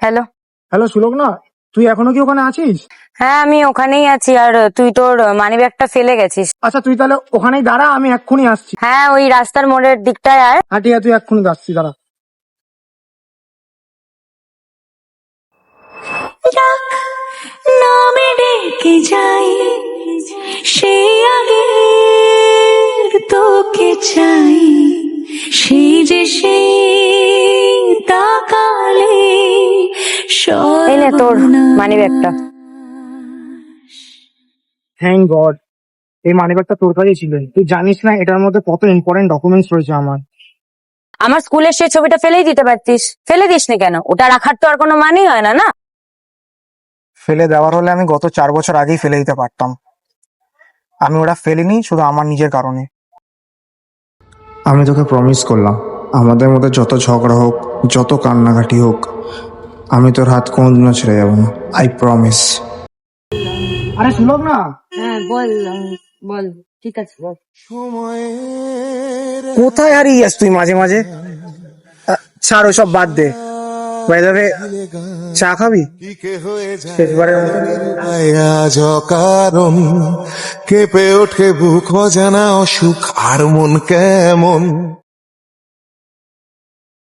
Hello. Hello Sulagna, তুই এখনো কি ওখানে আছিস? হ্যাঁ, আমি ওখানেই আছি। আর তুই তোর মানিব্যাগটা ফেলে গেছিস। আচ্ছা তুই তাহলে ওখানেই দাঁড়া, আমি এক্ষুনি আসছি। হ্যাঁ, ওই রাস্তার মোড়ের দিকটায় আয়। হ্যাঁ ঠিক আছে, তুই এক্ষুনি আসছি, দাঁড়া। নামে ডেকে যাই সেই আগের তোকে চাই, সেই যে সেই তাকালে এই নে তোর মানিব্যাগটা। থ্যাংক গড, এই মানিব্যাগটা তোর কাছেই ছিল। তুই জানিস না এটার মধ্যে কত ইম্পর্টেন্ট ডকুমেন্টস রয়েছে আমার। আমার স্কুলের সেই ছবিটা ফেলেই দিতে পারতিস, ফেলে দিসনি কেন? ওটা রাখার তো আর কোনো মানেই হয় না, না? ফেলে দেওয়ার হলে আমি গত 4 বছর আগেই ফেলে দিতে পারতাম। আমি ওটা ফেলিনি শুধু আমার নিজের কারণে। আমি তোকে প্রমিস করলাম, আমাদের মধ্যে যত ঝগড়া হোক, যত কান্নাকাটি হোক, আমি তোর হাত কোনোদিনও ছেড়ে যাব না। I promise. আরে সুলগ্না, হ্যাঁ বল, বল, ঠিক আছে বল। কোথায় হারিয়ে যাস তুই মাঝে মাঝে? ছাড় ওসব বাদ দে। বাইরে চা খাবি শেষবারের মতো? আজ অকারণ কেঁপে ওঠে বুক, অজানা অসুখ আর মন কেমন।